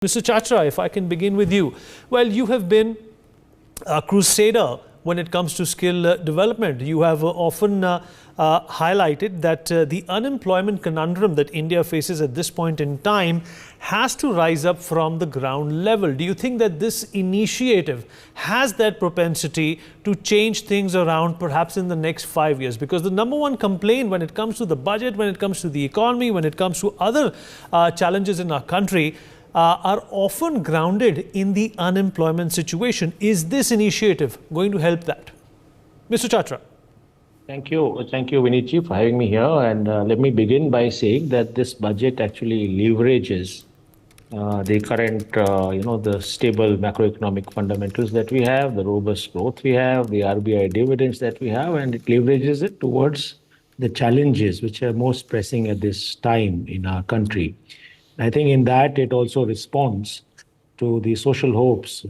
Mr. Chachra, if I can begin with you. Well, you have been a crusader when it comes to skill development. You have often highlighted that the unemployment conundrum that India faces at this point in time has to rise up from the ground level. Do you think that this initiative has that propensity to change things around perhaps in the next 5 years? Because the number one complaint when it comes to the budget, when it comes to the economy, when it comes to other challenges in our country, are often grounded in the unemployment situation. Is this initiative going to help that? Mr. Chachra. Thank you, Vinitji, for having me here. And let me begin by saying that this budget actually leverages the current, the stable macroeconomic fundamentals that we have, the robust growth we have, the RBI dividends that we have, and it leverages it towards the challenges which are most pressing at this time in our country. I think in that it also responds to the social hopes,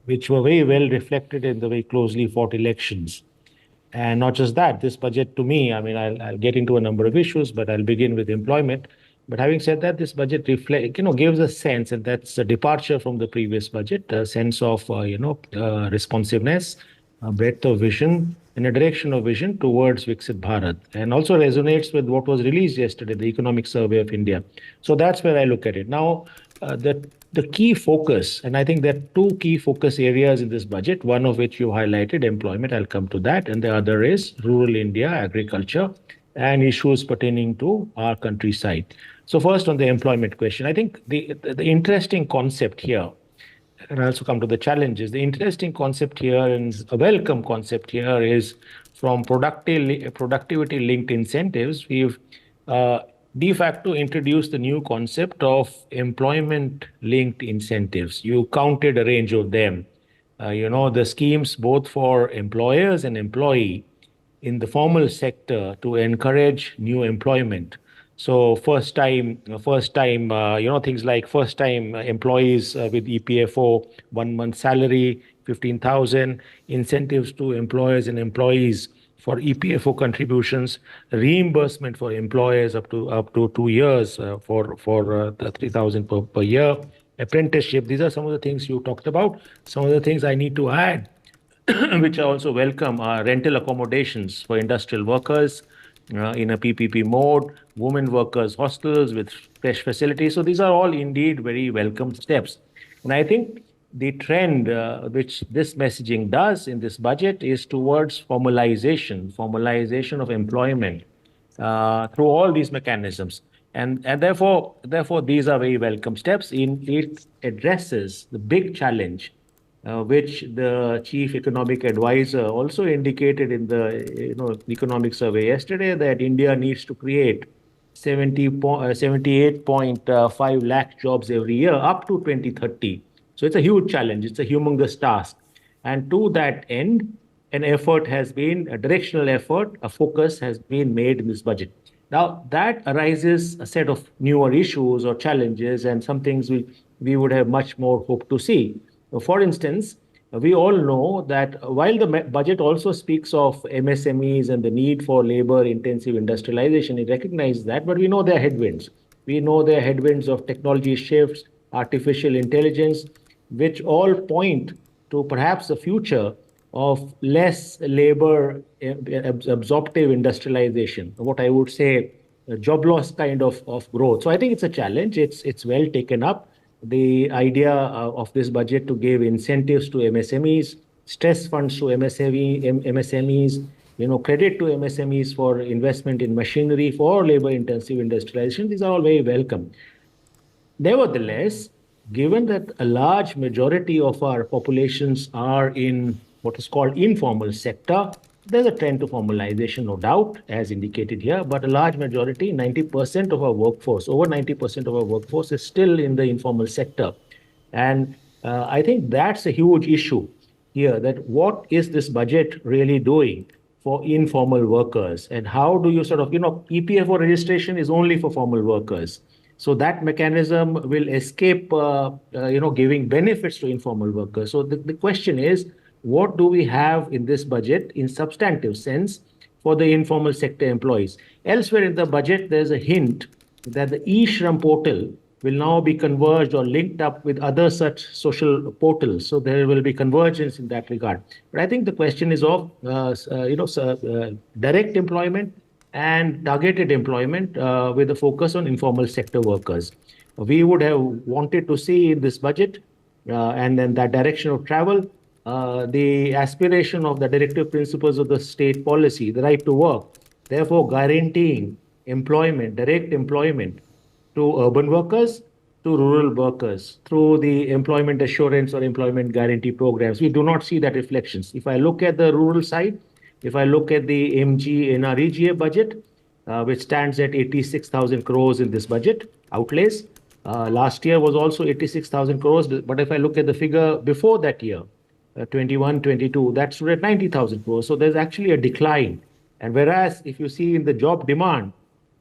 which were very well reflected in the very closely fought elections. And not just that, this budget to me, I mean, I'll get into a number of issues, but I'll begin with employment. But having said that, this budget gives a sense, and that's a departure from the previous budget, a sense of, responsiveness, a breadth of vision, and a direction of vision towards Viksit Bharat, and also resonates with what was released yesterday, the Economic Survey of India. So that's where I look at it. Now, the key focus, and I think there are two key focus areas in this budget, one of which you highlighted, employment, I'll come to that, and the other is rural India, agriculture, and issues pertaining to our countryside. So first on the employment question, I think the interesting concept here, and I'll also come to the challenges. The interesting concept here and a welcome concept here is from productivity-linked incentives. We've de facto introduced the new concept of employment-linked incentives. You counted a range of them. The schemes both for employers and employee in the formal sector to encourage new employment. So first time, things like first time employees with EPFO, 1 month salary, 15,000, incentives to employers and employees for EPFO contributions, reimbursement for employers up to 2 years for the 3,000 per year, apprenticeship. These are some of the things you talked about. Some of the things I need to add, which I also welcome, are rental accommodations for industrial workers, in a PPP mode, women workers hostels with fresh facilities. So these are all indeed very welcome steps. And I think the trend which this messaging does in this budget is towards formalization of employment through all these mechanisms. And therefore, these are very welcome steps. It addresses the big challenge which the chief economic advisor also indicated in the economic survey yesterday, that India needs to create 78.5 lakh jobs every year up to 2030. So it's a huge challenge. It's a humongous task. And to that end, a directional effort, a focus has been made in this budget. Now, that arises a set of newer issues or challenges and some things we would have much more hope to see. For instance, we all know that while the budget also speaks of MSMEs and the need for labor-intensive industrialization, it recognizes that, but we know there are headwinds. We know there are headwinds of technology shifts, artificial intelligence, which all point to perhaps a future of less labor-absorptive industrialization, what I would say a job loss kind of growth. So I think it's a challenge. It's well taken up. The idea of this budget to give incentives to MSMEs, stress funds to MSMEs, credit to MSMEs for investment in machinery for labor-intensive industrialization, these are all very welcome. Nevertheless, given that a large majority of our populations are in what is called informal sector, there's a trend to formalization, no doubt, as indicated here, but a large majority, 90% of our workforce, over 90% of our workforce is still in the informal sector. And I think that's a huge issue here, that what is this budget really doing for informal workers? And how do you EPFO registration is only for formal workers. So that mechanism will escape, giving benefits to informal workers. So the question is, what do we have in this budget in substantive sense for the informal sector employees? Elsewhere in the budget, there's a hint that the e-Shram portal will now be converged or linked up with other such social portals. So there will be convergence in that regard. But I think the question is of direct employment and targeted employment with a focus on informal sector workers. We would have wanted to see in this budget and then that direction of travel, the aspiration of the directive principles of the state policy, the right to work, therefore guaranteeing employment, direct employment to urban workers, to rural workers through the employment assurance or employment guarantee programs. We do not see that reflections. If I look at the rural side, if I look at the MG NREGA budget, which stands at 86,000 crores in this budget outlays, last year was also 86,000 crores. But if I look at the figure before that year, 21, 22, that stood at 90,000 crores. So there's actually a decline. And whereas if you see in the job demand,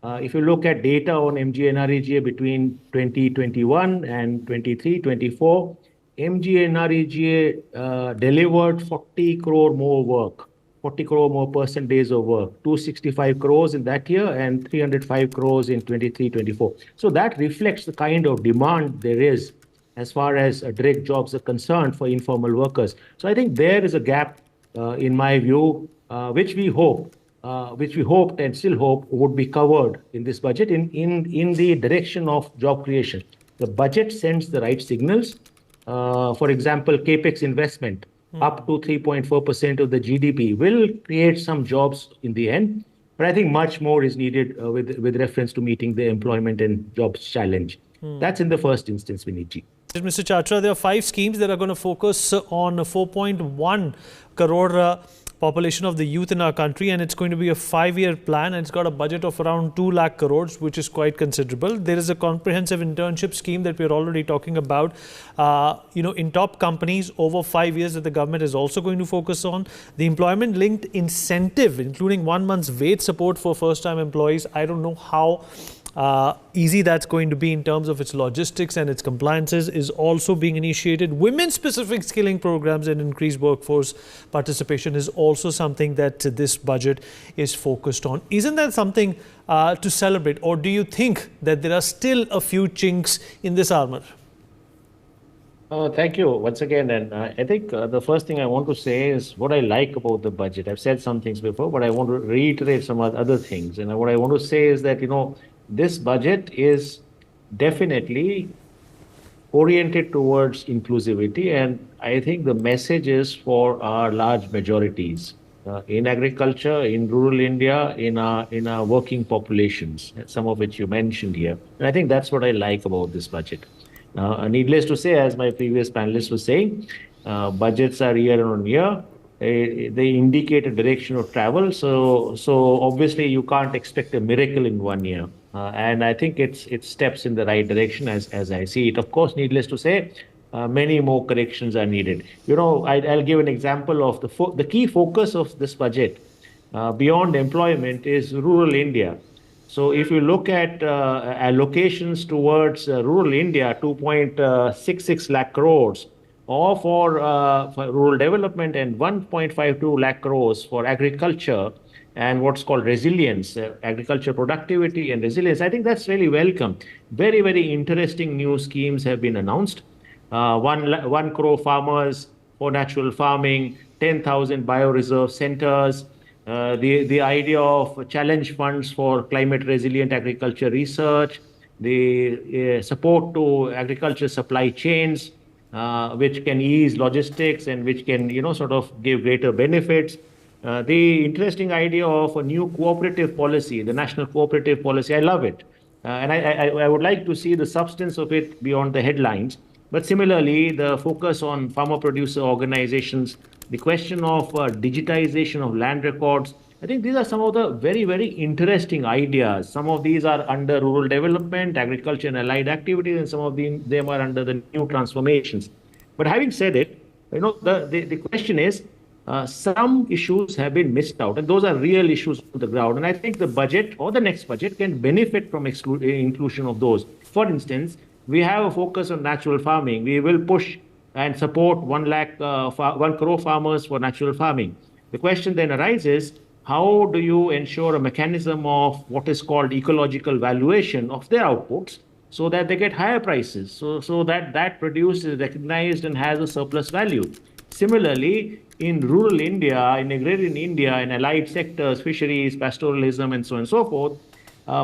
if you look at data on MGNREGA between 2021 and 23-24, MGNREGA delivered 40 crore more work, 40 crore more person days of work, 265 crores in that year and 305 crores in 23-24. So that reflects the kind of demand there is as far as direct jobs are concerned for informal workers. So I think there is a gap, in my view, which we hoped and still hope would be covered in this budget in the direction of job creation. The budget sends the right signals. For example, capex investment up to 3.4% of the GDP will create some jobs in the end. But I think much more is needed with reference to meeting the employment and jobs challenge. That's in the first instance, Vinitji. Mr. Chatra, there are 5 schemes that are going to focus on 4.1 crore population of the youth in our country, and it's going to be a 5-year plan, and it's got a budget of around 2 lakh crores, which is quite considerable. There is a comprehensive internship scheme that we're already talking about, in top companies over 5 years that the government is also going to focus on. The employment-linked incentive, including 1 month's wage support for first-time employees. I don't know how easy that's going to be in terms of its logistics and its compliances, is also being initiated. Women-specific skilling programs and increased workforce participation is also something that this budget is focused on. Isn't that something to celebrate, or do you think that there are still a few chinks in this armor? Thank you once again. And I think the first thing I want to say is what I like about the budget. I've said some things before, but I want to reiterate some other things. And what I want to say is that, this budget is definitely oriented towards inclusivity, and I think the message is for our large majorities in agriculture, in rural India, in our working populations, some of which you mentioned here. And I think that's what I like about this budget. Needless to say, as my previous panelist was saying, budgets are year on year. They indicate a direction of travel. So obviously you can't expect a miracle in 1 year. And I think it steps in the right direction as I see it. Of course, needless to say, many more corrections are needed. I'll give an example of the key focus of this budget beyond employment is rural India. So if you look at allocations towards rural India, 2.66 lakh crores, or for rural development, and 1.52 lakh crores for agriculture and what's called resilience, agriculture productivity and resilience. I think that's really welcome. Very, very interesting new schemes have been announced. 1 crore farmers for natural farming, 10,000 bioreserve centers, the idea of challenge funds for climate resilient agriculture research, the support to agriculture supply chains, which can ease logistics and which can, sort of give greater benefits. The interesting idea of a new cooperative policy, the national cooperative policy, I love it. And I would like to see the substance of it beyond the headlines. But similarly, the focus on farmer producer organizations, the question of digitization of land records, I think these are some of the very, very interesting ideas. Some of these are under rural development, agriculture and allied activities, and some of them are under the new transformations. But having said it, the question is, some issues have been missed out, and those are real issues on the ground. And I think the budget or the next budget can benefit from inclusion of those. For instance, we have a focus on natural farming. We will push and support 1 crore farmers for natural farming. The question then arises, how do you ensure a mechanism of what is called ecological valuation of their outputs so that they get higher prices, so that that produce is recognized and has a surplus value. Similarly, in rural India, in agrarian India, in allied sectors, fisheries, pastoralism, and so on and so forth,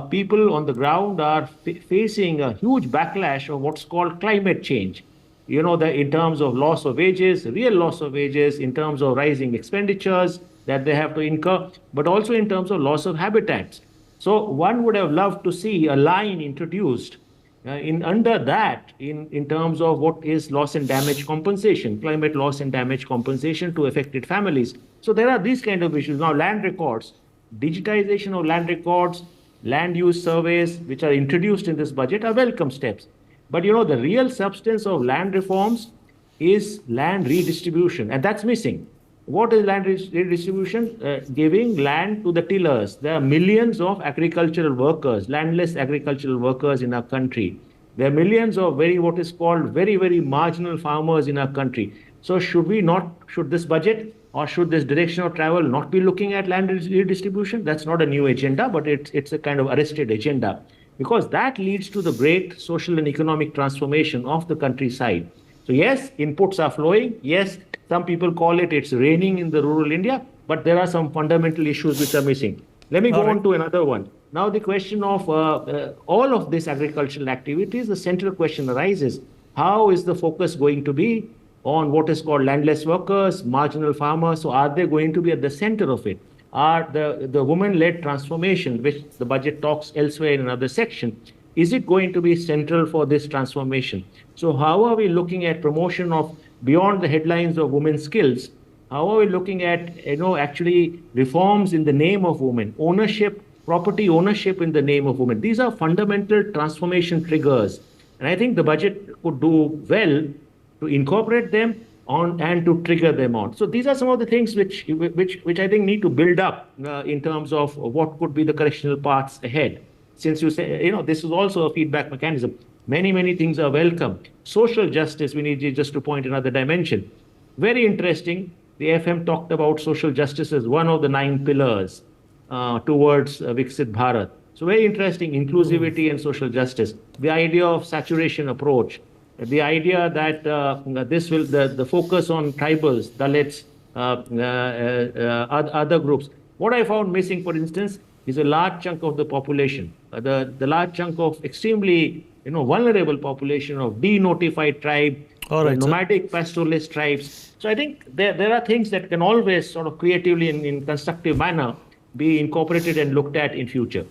people on the ground are facing a huge backlash of what's called climate change. In terms of loss of wages, real loss of wages, in terms of rising expenditures that they have to incur, but also in terms of loss of habitats. So one would have loved to see a line introduced in under that in terms of what is loss and damage compensation, climate loss and damage compensation to affected families. So there are these kind of issues. Now, land records, digitization of land records, land use surveys, which are introduced in this budget, are welcome steps. But the real substance of land reforms is land redistribution, and that's missing. What is land redistribution? Giving land to the tillers. There are millions of agricultural workers, landless agricultural workers in our country. There are millions of what is called very, very marginal farmers in our country. So should this budget or should this direction of travel not be looking at land redistribution? That's not a new agenda, but it's a kind of arrested agenda, because that leads to the great social and economic transformation of the countryside. So yes, inputs are flowing. Yes, some people call it's raining in the rural India, but there are some fundamental issues which are missing. Let me go on to another one. Now, the question of all of these agricultural activities, the central question arises: how is the focus going to be on what is called landless workers, marginal farmers? So are they going to be at the center of it? Are the women-led transformation, which the budget talks elsewhere in another section, is it going to be central for this transformation? So how are we looking at promotion of beyond the headlines of women's skills? How are we looking at actually reforms in the name of women, ownership, property ownership in the name of women? These are fundamental transformation triggers, and I think the budget could do well to incorporate them on and to trigger them on. So these are some of the things which I think need to build up in terms of what could be the correctional paths ahead. Since you say, this is also a feedback mechanism. Many things are welcome. Social justice, we need just to point another dimension. Very interesting. The FM talked about social justice as one of the 9 pillars towards Viksit Bharat. So very interesting, inclusivity and social justice. The idea of saturation approach. The idea that the focus on tribals, Dalits, other groups. What I found missing, for instance, is a large chunk of the population, the large chunk of extremely vulnerable population of denotified tribe, nomadic pastoralist tribes. So I think there are things that can always sort of creatively in constructive manner be incorporated and looked at in future.